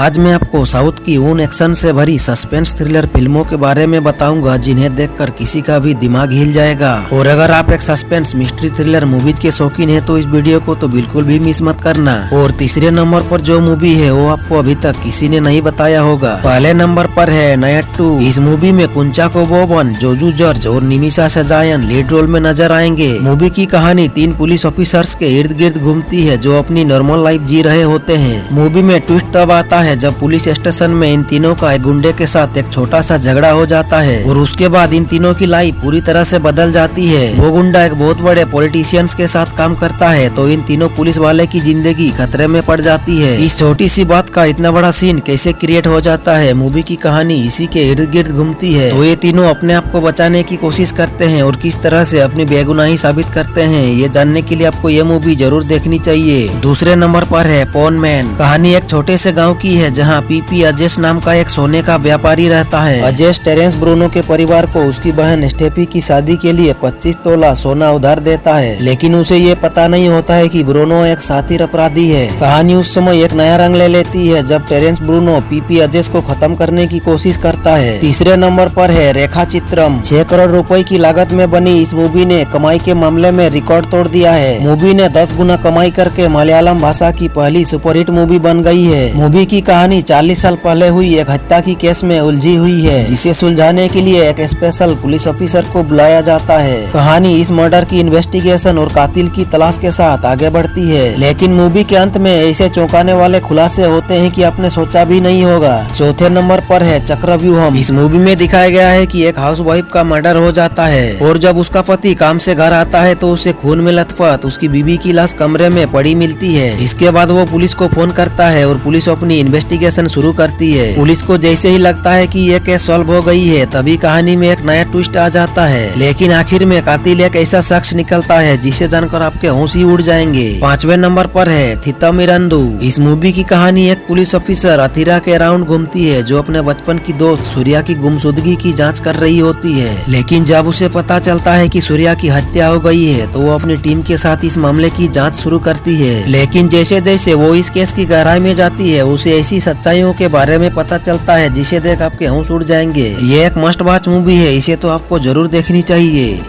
आज मैं आपको साउथ की उन एक्शन से भरी सस्पेंस थ्रिलर फिल्मों के बारे में बताऊंगा जिन्हें देखकर किसी का भी दिमाग हिल जाएगा। और अगर आप एक सस्पेंस मिस्ट्री थ्रिलर मूवीज के शौकीन हैं तो इस वीडियो को तो बिल्कुल भी मिस मत करना। और तीसरे नंबर पर जो मूवी है वो आपको अभी तक किसी ने नहीं बताया होगा। पहले नंबर पर है नायट 2। इस मूवी में कुंचाको बोबन, जोजू जॉर्ज और निमिषा सजायन लीड रोल में नजर आएंगे। मूवी की कहानी 3 पुलिस ऑफिसर्स के इर्द गिर्द घूमती है जो अपनी नॉर्मल लाइफ जी रहे होते हैं। मूवी में ट्विस्ट तब आता है जब पुलिस स्टेशन में इन तीनों का एक गुंडे के साथ एक छोटा सा झगड़ा हो जाता है और उसके बाद इन तीनों की लाइफ पूरी तरह से बदल जाती है। वो गुंडा एक बहुत बड़े पॉलिटिशियंस के साथ काम करता है तो इन तीनों पुलिस वाले की जिंदगी खतरे में पड़ जाती है। इस छोटी सी बात का इतना बड़ा सीन कैसे क्रिएट हो जाता है, मूवी की कहानी इसी के इर्द गिर्द घूमती है। तो ये तीनों अपने आप को बचाने की कोशिश करते हैं और किस तरह से अपनी बेगुनाही साबित करते हैं, ये जानने के लिए आपको ये मूवी जरूर देखनी चाहिए। दूसरे नंबर पर है पॉन मैन। कहानी एक छोटे से गाँव की है जहाँ पीपी अजेश नाम का एक सोने का व्यापारी रहता है। अजेश टेरेंस ब्रूनो के परिवार को उसकी बहन स्टेफी की शादी के लिए 25 तोला सोना उधार देता है, लेकिन उसे ये पता नहीं होता है कि ब्रूनो एक साथी अपराधी है। कहानी उस समय एक नया रंग ले लेती है जब टेरेंस ब्रूनो पीपी अजेश को खत्म करने की कोशिश करता है। तीसरे नंबर पर है रेखा चित्रम। 6 करोड़ रुपए की लागत में बनी इस मूवी ने कमाई के मामले में रिकॉर्ड तोड़ दिया है। मूवी ने 10 गुना कमाई करके मलयालम भाषा की पहली सुपरहिट मूवी बन गई है। मूवी की कहानी 40 साल पहले हुई एक हत्या की केस में उलझी हुई है जिसे सुलझाने के लिए एक स्पेशल पुलिस ऑफिसर को बुलाया जाता है। कहानी इस मर्डर की इन्वेस्टिगेशन और कातिल की तलाश के साथ आगे बढ़ती है, लेकिन मूवी के अंत में ऐसे चौंकाने वाले खुलासे होते हैं कि आपने सोचा भी नहीं होगा। चौथे नंबर पर है चक्रव्यूहम। इस मूवी में दिखाया गया है कि एक हाउसवाइफ का मर्डर हो जाता है और जब उसका पति काम से घर आता है तो उसे खून में लथपथ उसकी बीवी की लाश कमरे में पड़ी मिलती है। इसके बाद वो पुलिस को फोन करता है और पुलिस अपनी इन्वेस्टिगेशन शुरू करती है। पुलिस को जैसे ही लगता है कि ये केस सॉल्व हो गई है तभी कहानी में एक नया ट्विस्ट आ जाता है, लेकिन आखिर में कातिल एक ऐसा शख्स निकलता है जिसे जानकर आपके होश ही उड़ जाएंगे। 5वें नंबर पर है थितमिरंदु। इस मूवी की कहानी एक पुलिस ऑफिसर अथिरा के अराउंड घूमती है जो अपने बचपन की दोस्त सूर्या की गुमशुदगी की जांच कर रही होती है, लेकिन जब उसे पता चलता है कि सूर्या की हत्या हो गई है तो वो अपनी टीम के साथ इस मामले की जांच शुरू करती है। लेकिन जैसे जैसे वो इस केस की गहराई में जाती है उसे ऐसी सच्चाइयों के बारे में पता चलता है जिसे देख आपके होश उड़ जाएंगे। ये एक मस्ट वॉच मूवी है, इसे तो आपको जरूर देखनी चाहिए।